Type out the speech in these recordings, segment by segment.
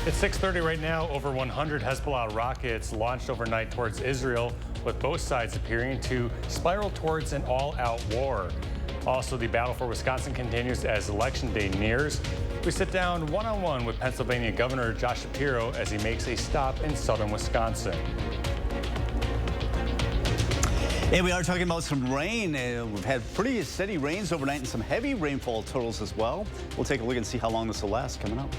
It's 6:30 right now. Over 100 Hezbollah rockets launched overnight towards Israel, with both sides appearing to spiral towards an all-out war. Also, the battle for Wisconsin continues as Election Day nears. We sit down one-on-one with Pennsylvania Governor Josh Shapiro as he makes a stop in southern Wisconsin. And we are talking about some rain. We've had pretty steady rains overnight and some heavy rainfall totals as well. We'll take a look and see how long this will last coming up.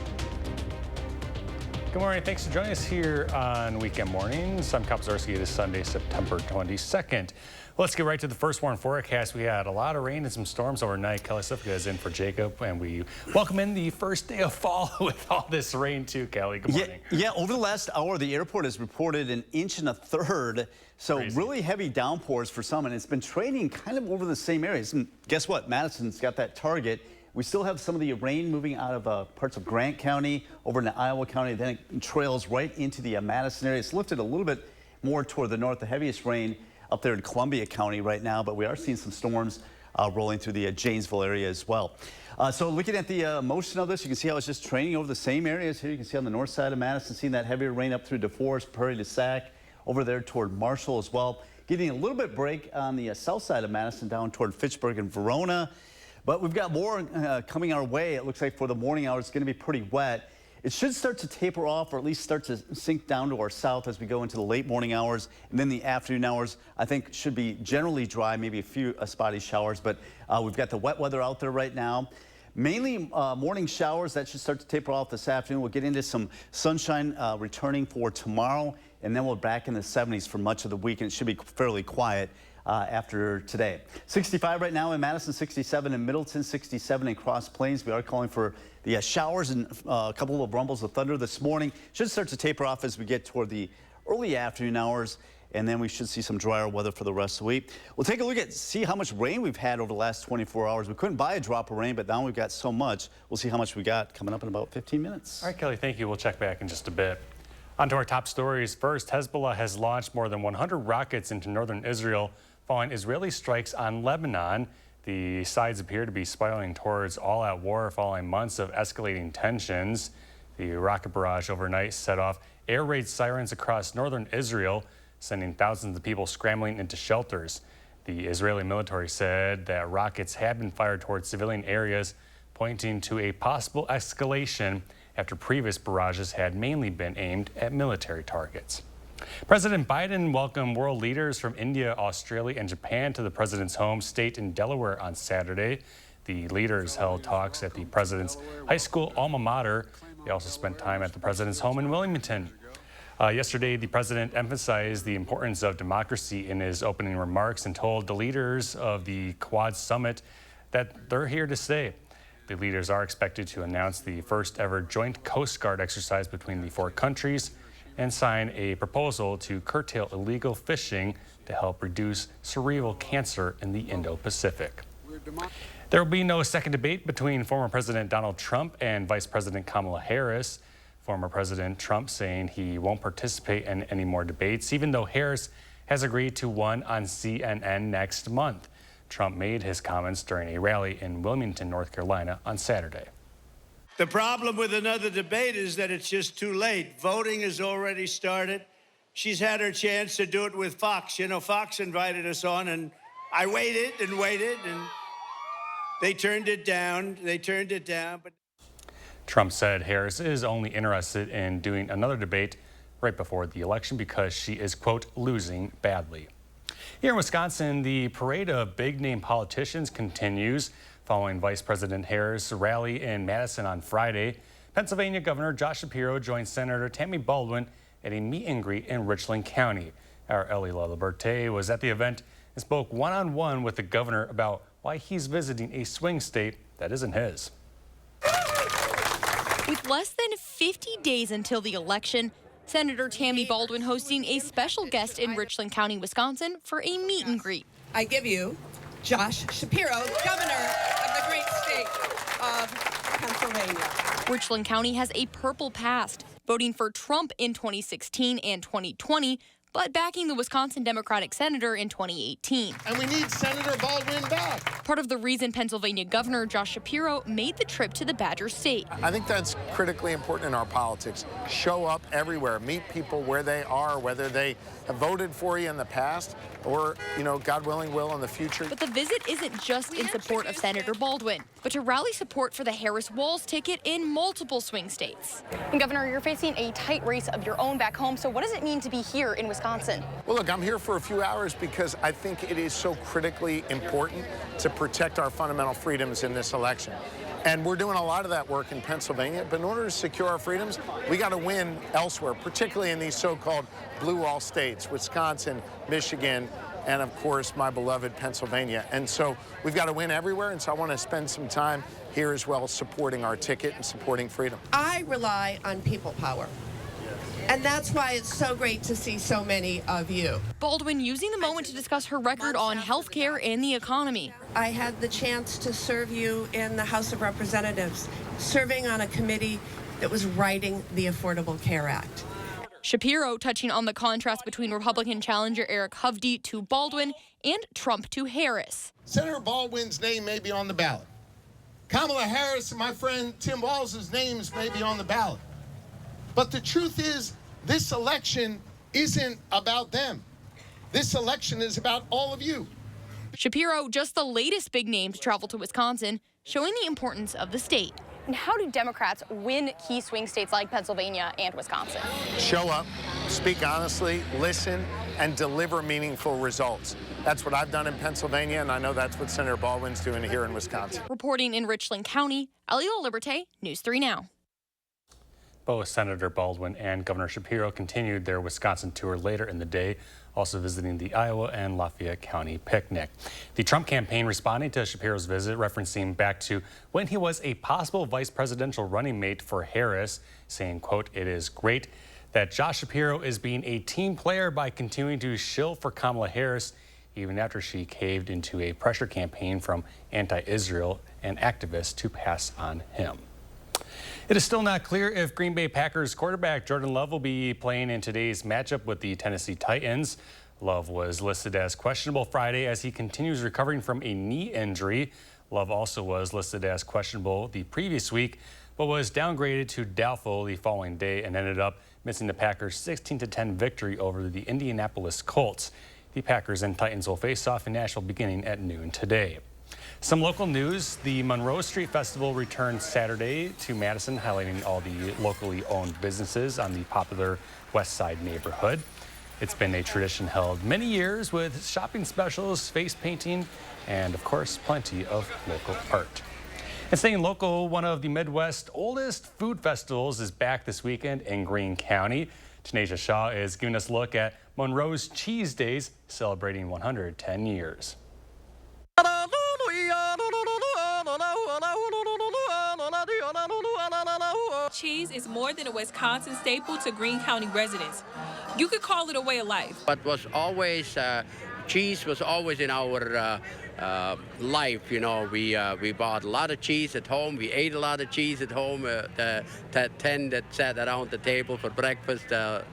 Good morning. Thanks for joining us here on Weekend Mornings. I'm Kopzarski. It is Sunday, September 22nd. Let's get right to the first warn forecast. We had a lot of rain and some storms overnight. Kelly Sifka is in for Jacob, and we welcome in the first day of fall with all this rain too, Kelly. Good morning. Yeah, over the last hour, the airport has reported 1 1/3 inches. So Crazy. Really heavy downpours for some, and it's been training kind of over the same areas. And guess what? Madison's got that target. We still have some of the rain moving out of parts of Grant County over into Iowa County. Then it trails right into the Madison area. It's lifted a little bit more toward the north. The heaviest rain up there in Columbia County right now, but we are seeing some storms rolling through the Janesville area as well. So looking at the motion of this, you can see how it's just training over the same areas here. You can see on the north side of Madison, seeing that heavier rain up through DeForest, Prairie du Sac, over there toward Marshall as well. Getting a little bit break on the south side of Madison down toward Fitchburg and Verona. But we've got more coming our way. It looks like for the morning hours, it's going to be pretty wet. It should start to taper off, or at least start to sink down to our south as we go into the late morning hours. And then the afternoon hours, I think, should be generally dry, maybe a few spotty showers. But we've got the wet weather out there right now. Mainly morning showers. That should start to taper off this afternoon. We'll get into some sunshine returning for tomorrow. And then we're back in the 70s for much of the week. And it should be fairly quiet after today. 65 right now in Madison, 67 in Middleton, 67 in Cross Plains. We are calling for the showers and a couple of rumbles of thunder this morning. Should start to taper off as we get toward the early afternoon hours, and then we should see some drier weather for the rest of the week. We'll take a look at see how much rain we've had over the last 24 hours. We couldn't buy a drop of rain, but now we've got so much. We'll see how much we got coming up in about 15 minutes. All right, Kelly, thank you. We'll check back in just a bit. On to our top stories. First, Hezbollah has launched more than 100 rockets into northern Israel following Israeli strikes on Lebanon. The sides appear to be spiraling towards all-out war following months of escalating tensions. The rocket barrage overnight set off air raid sirens across northern Israel, sending thousands of people scrambling into shelters. The Israeli military said that rockets had been fired towards civilian areas, pointing to a possible escalation after previous barrages had mainly been aimed at military targets. President Biden welcomed world leaders from India, Australia, and Japan to the president's home state in Delaware on Saturday. The leaders held talks at the president's high school alma mater. They also spent time at the president's home in Wilmington. Yesterday, the president emphasized the importance of democracy in his opening remarks and told the leaders of the Quad Summit that they're here to stay. The leaders are expected to announce the first ever joint Coast Guard exercise between the four countries and sign a proposal to curtail illegal fishing to help reduce cerebral cancer in the Indo-Pacific. There will be no second debate between former President Donald Trump and Vice President Kamala Harris. Former President Trump saying he won't participate in any more debates, even though Harris has agreed to one on CNN next month. Trump made his comments during a rally in Wilmington, North Carolina on Saturday. The problem with another debate is that it's just too late. Voting has already started. She's had her chance to do it with Fox. You know, Fox invited us on, and I waited, and they turned it down. But Trump said Harris is only interested in doing another debate right before the election because she is, quote, losing badly. Here in Wisconsin, the parade of big-name politicians continues. Following Vice President Harris' rally in Madison on Friday, Pennsylvania Governor Josh Shapiro joined Senator Tammy Baldwin at a meet and greet in Richland County. Our Ellie LaLiberte was at the event and spoke one-on-one with the governor about why he's visiting a swing state that isn't his. With less than 50 days until the election, Senator Tammy Baldwin hosting a special guest in Richland County, Wisconsin for a meet and greet. I give you Josh Shapiro, governor of the great state of Pennsylvania. Richland County has a purple past. Voting for Trump in 2016 and 2020 but backing the Wisconsin Democratic senator in 2018. And we need Senator Baldwin back. Part of the reason Pennsylvania Governor Josh Shapiro made the trip to the Badger State. I think that's critically important in our politics. Show up everywhere, meet people where they are, whether they have voted for you in the past or, God willing, will in the future. But the visit isn't just in support of Senator Baldwin, but to rally support for the Harris-Walz ticket in multiple swing states. And Governor, you're facing a tight race of your own back home, so what does it mean to be here in Wisconsin? Well, look, I'm here for a few hours because I think it is so critically important to protect our fundamental freedoms in this election. And we're doing a lot of that work in Pennsylvania, but in order to secure our freedoms, we got to win elsewhere, particularly in these so-called blue wall states, Wisconsin, Michigan, and of course, my beloved Pennsylvania. And so we've got to win everywhere, and so I want to spend some time here as well supporting our ticket and supporting freedom. I rely on people power. And that's why it's so great to see so many of you. Baldwin using the moment to discuss her record on health care and the economy. I had the chance to serve you in the House of Representatives, serving on a committee that was writing the Affordable Care Act. Shapiro touching on the contrast between Republican challenger Eric Hovde to Baldwin and Trump to Harris. Senator Baldwin's name may be on the ballot. Kamala Harris and my friend Tim Walz's names may be on the ballot. But the truth is, this election isn't about them. This election is about all of you. Shapiro, just the latest big name to travel to Wisconsin, showing the importance of the state. And how do Democrats win key swing states like Pennsylvania and Wisconsin? Show up, speak honestly, listen, and deliver meaningful results. That's what I've done in Pennsylvania, and I know that's what Senator Baldwin's doing here in Wisconsin. Reporting in Richland County, Eliel Liberté, News 3 Now. Both Senator Baldwin and Governor Shapiro continued their Wisconsin tour later in the day, also visiting the Iowa and Lafayette County picnic. The Trump campaign responding to Shapiro's visit, referencing back to when he was a possible vice presidential running mate for Harris, saying, quote, "It is great that Josh Shapiro is being a team player by continuing to shill for Kamala Harris, even after she caved into a pressure campaign from anti-Israel and activists to pass on him." It is still not clear if Green Bay Packers quarterback Jordan Love will be playing in today's matchup with the Tennessee Titans. Love was listed as questionable Friday as he continues recovering from a knee injury. Love also was listed as questionable the previous week, but was downgraded to doubtful the following day and ended up missing the Packers' 16-10 victory over the Indianapolis Colts. The Packers and Titans will face off in Nashville beginning at noon today. Some local news, the Monroe Street Festival returns Saturday to Madison, highlighting all the locally owned businesses on the popular West Side neighborhood. It's been a tradition held many years with shopping specials, face painting, and of course, plenty of local art. And staying local, one of the Midwest's oldest food festivals is back this weekend in Greene County. Tanisha Shaw is giving us a look at Monroe's Cheese Days, celebrating 110 years. Cheese is more than a Wisconsin staple to Greene County residents. You could call it a way of life. But was always cheese was always in our life. You know, we bought a lot of cheese at home. We ate a lot of cheese at home. The 10 that sat around the table for breakfast,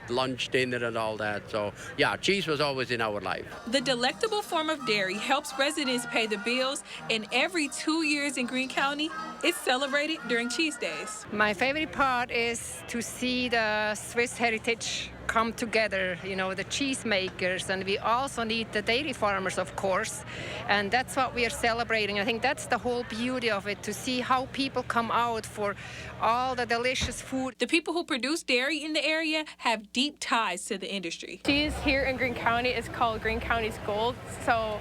lunch, dinner, and all that. So yeah, cheese was always in our life. The delectable form of dairy helps residents pay the bills, and every 2 years in Greene County, it's celebrated during Cheese Days. My favorite part is to see the Swiss heritage come together, you know, the cheese makers, and we also need the dairy farmers, of course, and that's what we are celebrating. I think that's the whole beauty of it, to see how people come out for all the delicious food. The people who produce dairy in the area have deep ties to the industry. Cheese here in Greene County is called Greene County's Gold. So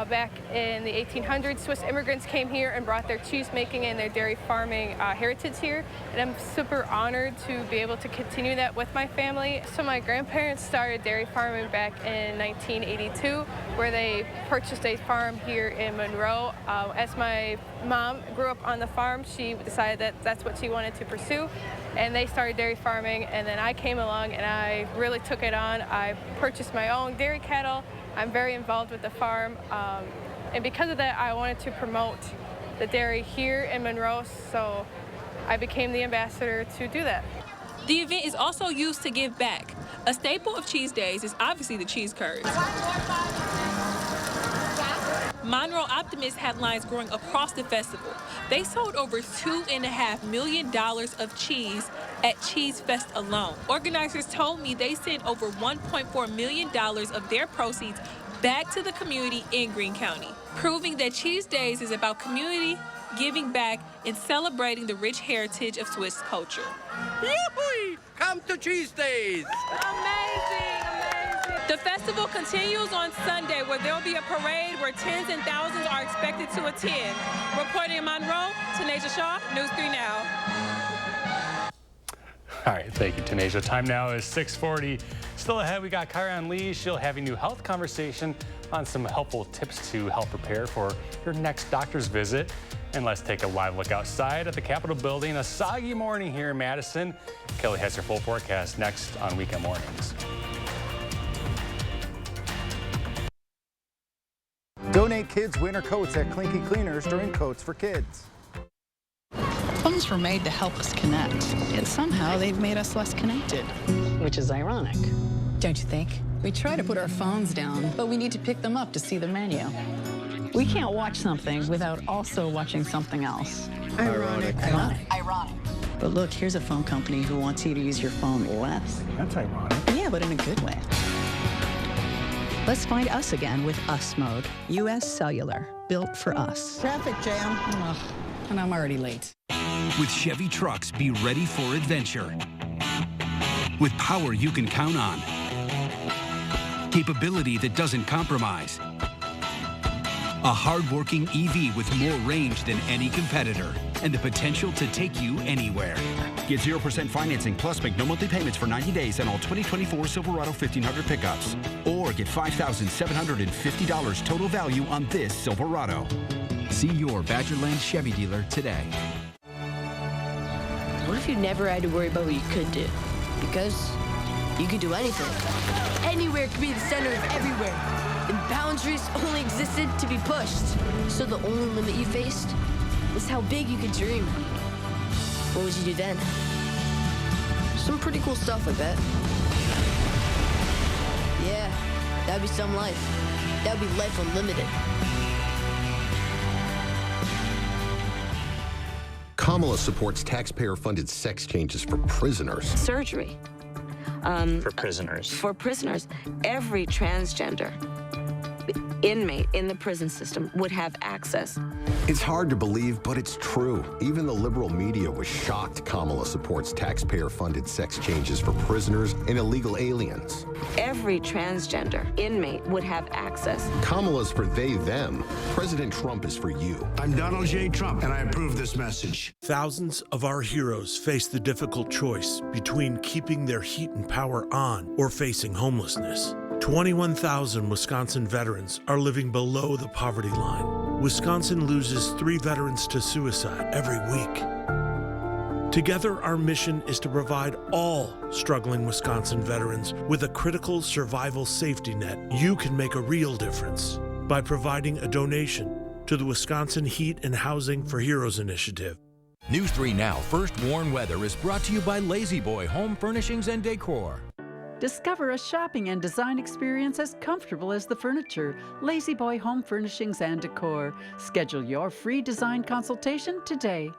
back in the 1800s, Swiss immigrants came here and brought their cheese making and their dairy farming heritage here. And I'm super honored to be able to continue that with my family. So my grandparents started dairy farming back in 1982, where they purchased a farm here in Monroe. As my mom grew up on the farm, she decided that that's what she wanted to pursue. And they started dairy farming, and then I came along and I really took it on. I purchased my own dairy cattle. I'm very involved with the farm, and because of that, I wanted to promote the dairy here in Monroe, so I became the ambassador to do that. The event is also used to give back. A staple of Cheese Days is obviously the cheese curds. Monroe Optimist had lines growing across the festival. They sold over $2.5 million of cheese at Cheese Fest alone. Organizers told me they sent over $1.4 million of their proceeds back to the community in Greene County, proving that Cheese Days is about community, giving back, and celebrating the rich heritage of Swiss culture. Yoo-hoo! Come to Cheese Days! Amazing! The festival continues on Sunday, where there will be a parade where tens and thousands are expected to attend. Reporting in Monroe, Tanasia Shaw, News 3 Now. All right, thank you, Tanasia. Time now is 6:40. Still ahead, we got Kyron Lee. She'll have a new health conversation on some helpful tips to help prepare for your next doctor's visit. And let's take a live look outside at the Capitol building. A soggy morning here in Madison. Kelly has her full forecast next on Weekend Mornings. Donate kids' winter coats at Clinky Cleaners during Coats for Kids. Phones were made to help us connect, yet somehow they've made us less connected. Which is ironic, don't you think? We try to put our phones down, but we need to pick them up to see the menu. We can't watch something without also watching something else. Ironic. Ironic. But look, here's a phone company who wants you to use your phone less. That's ironic. Yeah, but in a good way. Let's find us again with Us Mode. U.S. Cellular, built for us. Traffic jam. Ugh, and I'm already late. With Chevy trucks, be ready for adventure. With power you can count on. Capability that doesn't compromise. A hard-working EV with more range than any competitor. And the potential to take you anywhere. Get 0% financing plus make no monthly payments for 90 days on all 2024 Silverado 1500 pickups. Or get $5,750 total value on this Silverado. See your Badgerland Chevy dealer today. What if you never had to worry about what you could do? Because you could do anything. Anywhere could be the center of everywhere. And boundaries only existed to be pushed. So the only limit you faced was how big you could dream. What would you do then? Some pretty cool stuff, I bet. Yeah, that'd be some life. That'd be life unlimited. Kamala supports taxpayer-funded sex changes for prisoners. Surgery. For prisoners. For prisoners. Every transgender inmate in the prison system would have access. It's hard to believe, but it's true. Even the liberal media was shocked Kamala supports taxpayer-funded sex changes for prisoners and illegal aliens. Every transgender inmate would have access. Kamala's for they, them. President Trump is for you. I'm Donald J. Trump, and I approve this message. Thousands of our heroes face the difficult choice between keeping their heat and power on or facing homelessness. 21,000 Wisconsin veterans are living below the poverty line. Wisconsin loses 3 veterans to suicide every week. Together, our mission is to provide all struggling Wisconsin veterans with a critical survival safety net. You can make a real difference by providing a donation to the Wisconsin Heat and Housing for Heroes initiative. News 3 Now First Warn Weather is brought to you by Lazy Boy Home Furnishings and Decor. Discover a shopping and design experience as comfortable as the furniture. Lazy Boy Home Furnishings and Decor. Schedule your free design consultation today.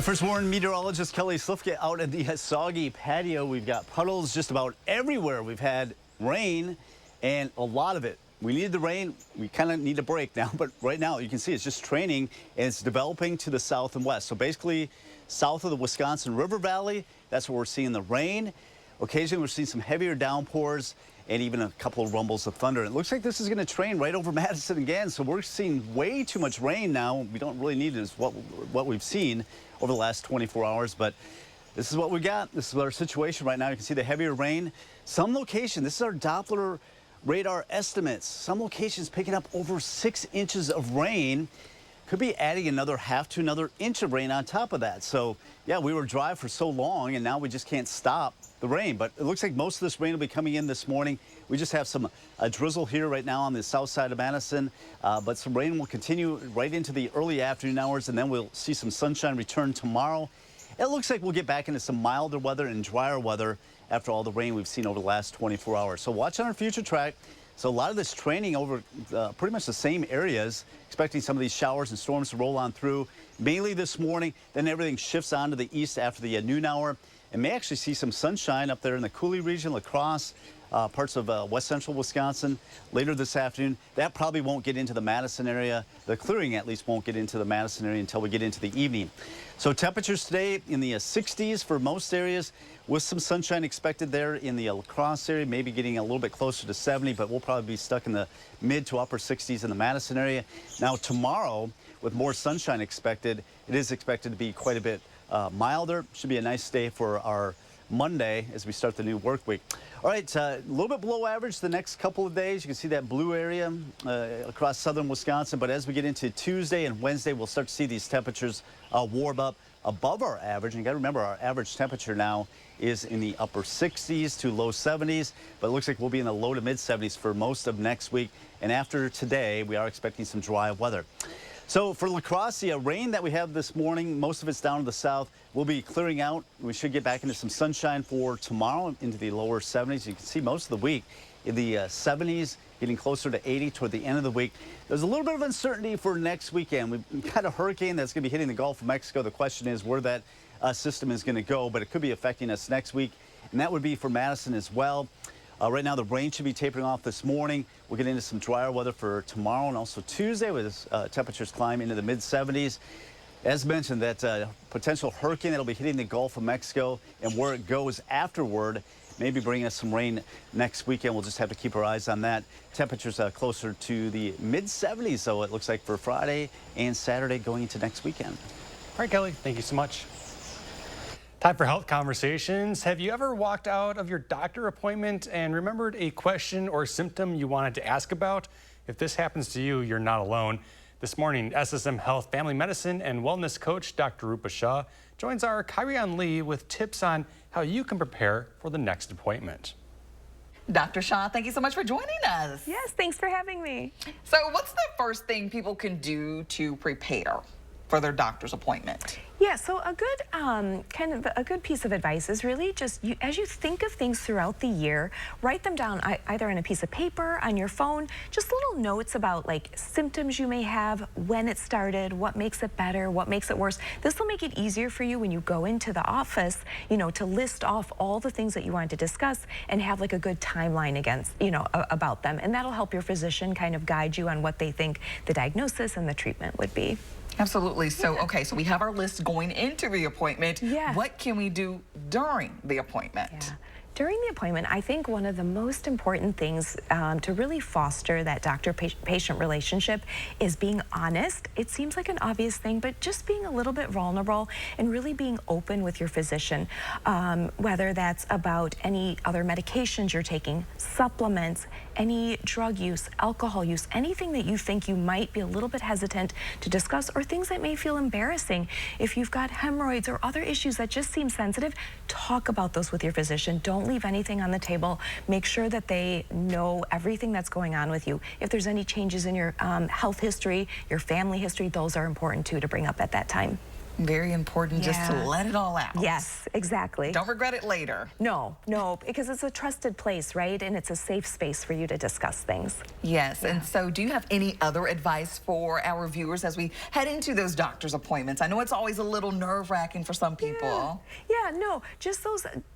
First warn meteorologist Kelly Slifka out at the soggy patio. We've got puddles just about everywhere. We've had rain and a lot of it. We needed the rain. We kind of need a break now, but right now you can see it's just training and it's developing to the south and west. So basically south of the Wisconsin River Valley, that's where we're seeing the rain. Occasionally we're seeing some heavier downpours and even a couple of rumbles of thunder. It looks like this is going to train right over Madison again, so we're seeing way too much rain now. We don't really need it as what we've seen over the last 24 hours, but this is what we got. This is our situation right now. You can see the heavier rain. Some location, this is our Doppler radar estimates. Some locations picking up over 6 inches of rain. could be adding another half to another inch of rain on top of that. So, yeah, we were dry for so long, and now we just can't stop the rain. But it looks like most of this rain will be coming in this morning. We just have some drizzle here right now on the south side of Madison, but some rain will continue right into the early afternoon hours, and then we'll see some sunshine return tomorrow. It looks like we'll get back into some milder weather and drier weather after all the rain we've seen over the last 24 hours. So watch on our future track. So a lot of this training over pretty much the same areas, expecting some of these showers and storms to roll on through, mainly this morning. Then everything shifts on to the east after the noon hour, and may actually see some sunshine up there in the Cooley region, La Crosse, parts of west central Wisconsin later this afternoon. That probably won't get into the Madison area. The clearing at least won't get into the Madison area until we get into the evening. So temperatures today in the 60s for most areas, with some sunshine expected there in the La Crosse area, maybe getting a little bit closer to 70, but we'll probably be stuck in the mid to upper 60s in the Madison area. Now tomorrow, with more sunshine expected, it is expected to be quite a bit milder. Should be a nice day for our Monday as we start the new work week. All right, a little bit below average the next couple of days. You can see that blue area across southern Wisconsin, but as we get into Tuesday and Wednesday, we'll start to see these temperatures warm up above our average. And you got to remember, our average temperature now is in the upper 60s to low 70s, but it looks like we'll be in the low to mid 70s for most of next week. And after today, we are expecting some dry weather. So for La Crosse, the rain that we have this morning, most of it's down to the south, will be clearing out. We should get back into some sunshine for tomorrow into the lower 70s. You can see most of the week in the 70s, getting closer to 80 toward the end of the week. There's a little bit of uncertainty for next weekend. We've got a hurricane that's going to be hitting the Gulf of Mexico. The question is where that system is going to go, but it could be affecting us next week, and that would be for Madison as well. Right now, the rain should be tapering off this morning. We'll get into some drier weather for tomorrow and also Tuesday with temperatures climb into the mid-70s. As mentioned, that potential hurricane that will be hitting the Gulf of Mexico and where it goes afterward, maybe bringing us some rain next weekend. We'll just have to keep our eyes on that. Temperatures closer to the mid-70s, so it looks like for Friday and Saturday going into next weekend. All right, Kelly, thank you so much. Time for health conversations. Have you ever walked out of your doctor appointment and remembered a question or symptom you wanted to ask about? If this happens to you, you're not alone. This morning, SSM Health Family Medicine and Wellness Coach Dr. Rupa Shah joins our Kyrian Lee with tips on how you can prepare for the next appointment. Dr. Shah, thank you so much for joining us. Yes, thanks for having me. So what's the first thing people can do to prepare for their doctor's appointment? Yeah, so a good kind of a good piece of advice is really just as you think of things throughout the year, write them down either on a piece of paper, on your phone, just little notes about like symptoms you may have, when it started, what makes it better, what makes it worse. This will make it easier for you when you go into the office, you know, to list off all the things that you want to discuss and have like a good timeline against, you know, about them. And that'll help your physician kind of guide you on what they think the diagnosis and the treatment would be. Absolutely. So, okay, so we have our list going into the appointment. Yeah. What can we do during the appointment? Yeah. During the appointment, I think one of the most important things to really foster that doctor-patient relationship is being honest. It seems like an obvious thing, but just being a little bit vulnerable and really being open with your physician, whether that's about any other medications you're taking, supplements, any drug use, alcohol use, anything that you think you might be a little bit hesitant to discuss, or things that may feel embarrassing. If you've got hemorrhoids or other issues that just seem sensitive, talk about those with your physician. Don't leave anything on the table. Make sure that they know everything that's going on with you. If there's any changes in your health history, your family history, those are important too to bring up at that time. Very important just to let it all out. Yes, exactly. Don't regret it later. No, because it's a trusted place, right? And it's a safe space for you to discuss things. Yes, and so do you have any other advice for our viewers as we head into those doctor's appointments? I know it's always a little nerve-wracking for some people. Yeah, no, just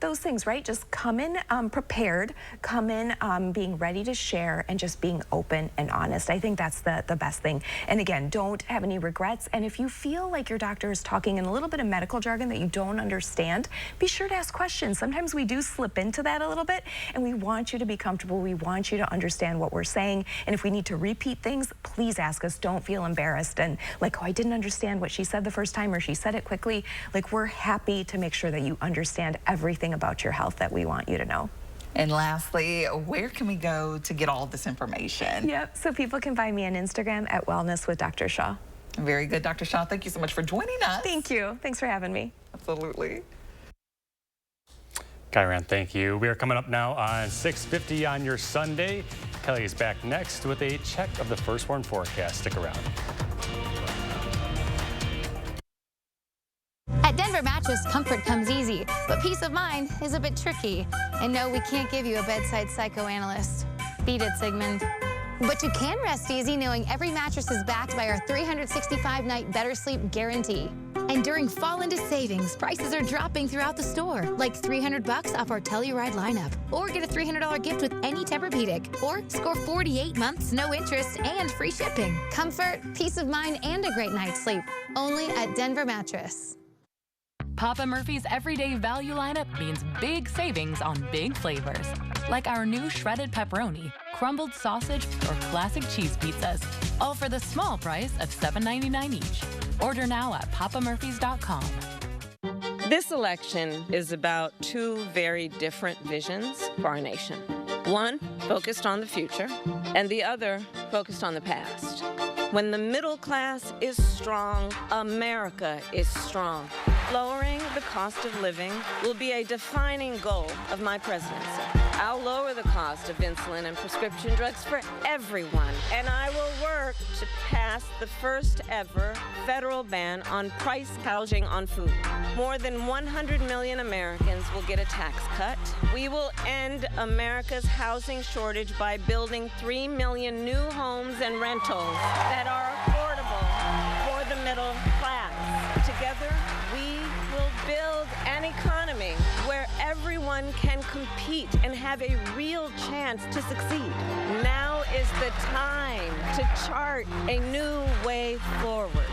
those things, right? Just come in prepared, come in being ready to share, and just being open and honest. I think that's the best thing. And again, don't have any regrets. And if you feel like your doctor is talking in a little bit of medical jargon that you don't understand, be sure to ask questions. Sometimes we do slip into that a little bit, and we want you to be comfortable. We want you to understand what we're saying. And if we need to repeat things, please ask us. Don't feel embarrassed and like, oh, I didn't understand what she said the first time, or she said it quickly. Like, we're happy to make sure that you understand everything about your health that we want you to know. And lastly, where can we go to get all of this information? Yep, so people can find me on Instagram at Wellness with Dr. Shah. Very good, Dr. Shaw. Thank you so much for joining us. Thank you. Thanks for having me. Absolutely. Kyron, thank you. We are coming up now on 6:50 on your Sunday. Kelly is back next with a check of the First Warn forecast. Stick around. At Denver Mattress, comfort comes easy, but peace of mind is a bit tricky. And no, we can't give you a bedside psychoanalyst. Beat it, Sigmund. But you can rest easy knowing every mattress is backed by our 365-night Better Sleep guarantee. And during fall into savings, prices are dropping throughout the store, like $300 off our Telluride lineup. Or get a $300 gift with any Tempur-Pedic. Or score 48 months, no interest, and free shipping. Comfort, peace of mind, and a great night's sleep. Only at Denver Mattress. Papa Murphy's everyday value lineup means big savings on big flavors, like our new shredded pepperoni, crumbled sausage, or classic cheese pizzas, all for the small price of $7.99 each. Order now at papamurphys.com. This election is about two very different visions for our nation. One focused on the future, and the other focused on the past. When the middle class is strong, America is strong. Lowering the cost of living will be a defining goal of my presidency. I'll lower the cost of insulin and prescription drugs for everyone, and I will work to pass the first ever federal ban on price gouging on food. More than 100 million Americans will get a tax cut. We will end America's housing shortage by building 3 million new homes and rentals that are affordable for the middle class. Together, we will build an economy where everyone can compete and have a real chance to succeed. Now is the time to chart a new way forward.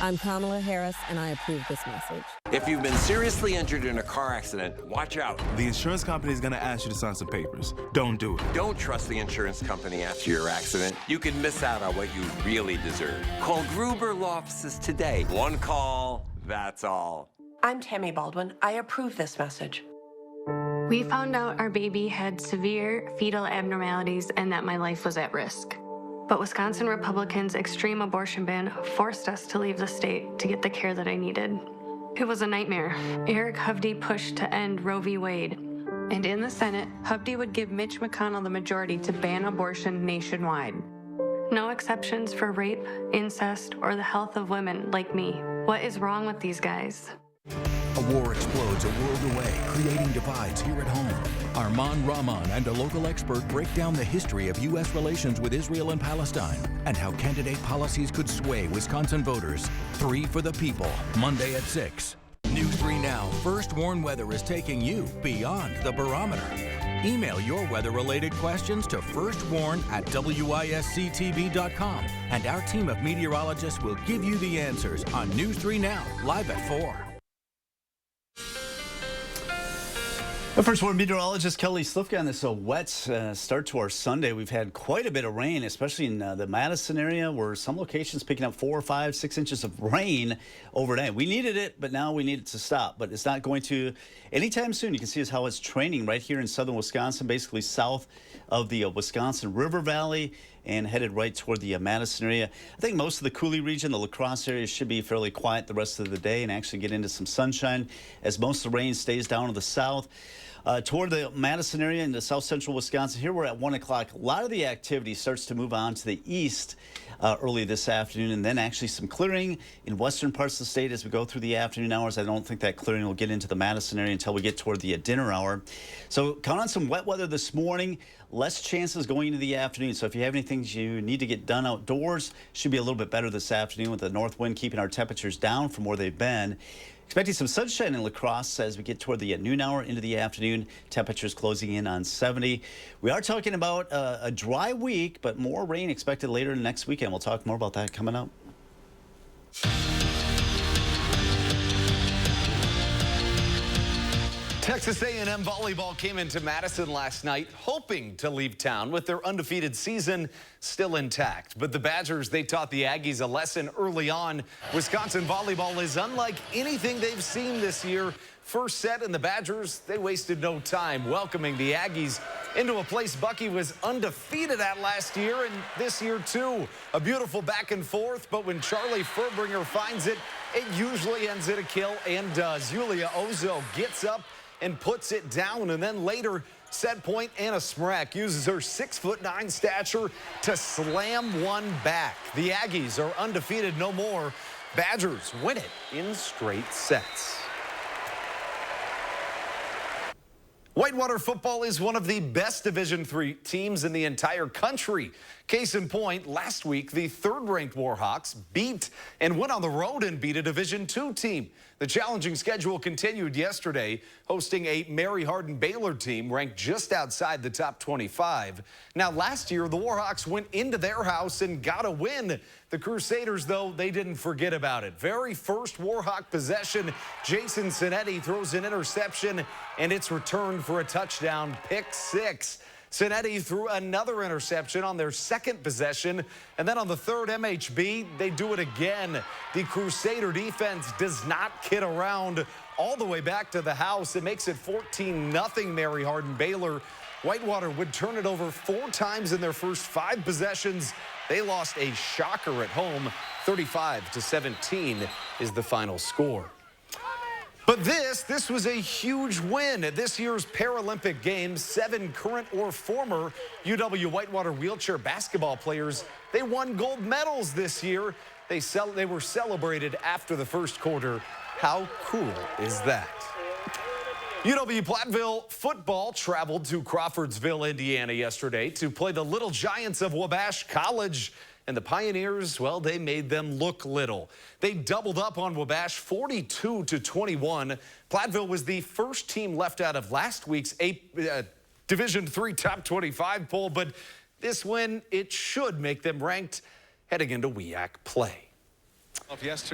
I'm Kamala Harris, and I approve this message. If you've been seriously injured in a car accident, watch out. The insurance company is going to ask you to sign some papers. Don't do it. Don't trust the insurance company after your accident. You can miss out on what you really deserve. Call Gruber Law Offices today. One call, that's all. I'm Tammy Baldwin. I approve this message. We found out our baby had severe fetal abnormalities and that my life was at risk. But Wisconsin Republicans' extreme abortion ban forced us to leave the state to get the care that I needed. It was a nightmare. Eric Hovde pushed to end Roe v. Wade. And in the Senate, Hovde would give Mitch McConnell the majority to ban abortion nationwide. No exceptions for rape, incest, or the health of women like me. What is wrong with these guys? A war explodes a world away, creating divides here at home. Arman Rahman and a local expert break down the history of U.S. relations with Israel and Palestine and how candidate policies could sway Wisconsin voters. 3 for the People, Monday at 6. News 3 Now, First Warn Weather is taking you beyond the barometer. Email your weather-related questions to firstwarn@wisctv.com, and our team of meteorologists will give you the answers on News 3 Now, live at 4. The First Warn meteorologist Kelly Slifka on this wet start to our Sunday. We've had quite a bit of rain, especially in the Madison area, where some locations picking up 4, 5, 6 inches of rain overnight. We needed it, but now we need it to stop. But it's not going to anytime soon. You can see how it's training right here in southern Wisconsin, basically south of the Wisconsin River Valley, and headed right toward the Madison area. I think most of the Cooley region, the La Crosse area, should be fairly quiet the rest of the day and actually get into some sunshine as most of the rain stays down to the south. Toward the Madison area into south central Wisconsin, here we're at 1 o'clock. A lot of the activity starts to move on to the east early this afternoon, and then actually some clearing in western parts of the state as we go through the afternoon hours. I don't think that clearing will get into the Madison area until we get toward the dinner hour. So count on some wet weather this morning. Less chances going into the afternoon. So if you have anything you need to get done outdoors, should be a little bit better this afternoon with the north wind keeping our temperatures down from where they've been. Expecting some sunshine in La Crosse as we get toward the noon hour into the afternoon. Temperatures closing in on 70. We are talking about a dry week, but more rain expected later next weekend. We'll talk more about that coming up. Texas A&M volleyball came into Madison last night hoping to leave town with their undefeated season still intact. But the Badgers, they taught the Aggies a lesson early on. Wisconsin volleyball is unlike anything they've seen this year. First set, and the Badgers, they wasted no time welcoming the Aggies into a place Bucky was undefeated at last year and this year too. A beautiful back and forth, but when Charlie Furbringer finds it, it usually ends in a kill and does. Yulia Ozo gets up and puts it down, and then later, set point Anna Smrek uses her 6'9" stature to slam one back. The Aggies are undefeated no more. Badgers win it in straight sets. Whitewater football is one of the best Division III teams in the entire country. Case in point, last week, the third-ranked Warhawks beat and went on the road and beat a Division II team. The challenging schedule continued yesterday, hosting a Mary Hardin Baylor team ranked just outside the top 25. Now, last year, the Warhawks went into their house and got a win. The Crusaders, though, they didn't forget about it. Very first Warhawk possession, Jason Cinetti throws an interception, and it's returned for a touchdown, pick six. Cinetti threw another interception on their second possession, and then on the third MHB, they do it again. The Crusader defense does not kid around all the way back to the house. It makes it 14-0 Mary Hardin Baylor. Whitewater would turn it over 4 times in their first 5 possessions. They lost a shocker at home. 35-17 is the final score. But this was a huge win at this year's Paralympic Games. 7 current or former UW-Whitewater wheelchair basketball players, they won gold medals this year. They were celebrated after the first quarter. How cool is that? UW-Platteville football traveled to Crawfordsville, Indiana yesterday to play the Little Giants of Wabash College. And the Pioneers, well, they made them look little. They doubled up on Wabash 42-21. Platteville was the first team left out of last week's Division III top 25 poll, but this win, it should make them ranked heading into WEAC play.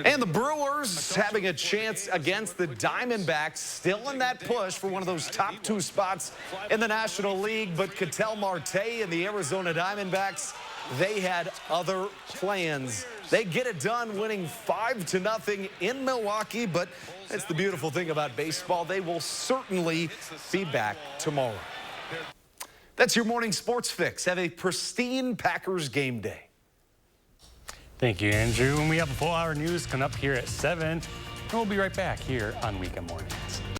And the Brewers having a chance against the Diamondbacks, still in that push for one of those top 2 spots in the National League, but Ketel Marte and the Arizona Diamondbacks, they had other plans. They get it done winning 5-0 in Milwaukee, but that's the beautiful thing about baseball. They will certainly be back tomorrow. That's your morning sports fix. Have a pristine Packers game day. Thank you, Andrew. And we have a full hour news coming up here at 7. And we'll be right back here on Weekend Mornings.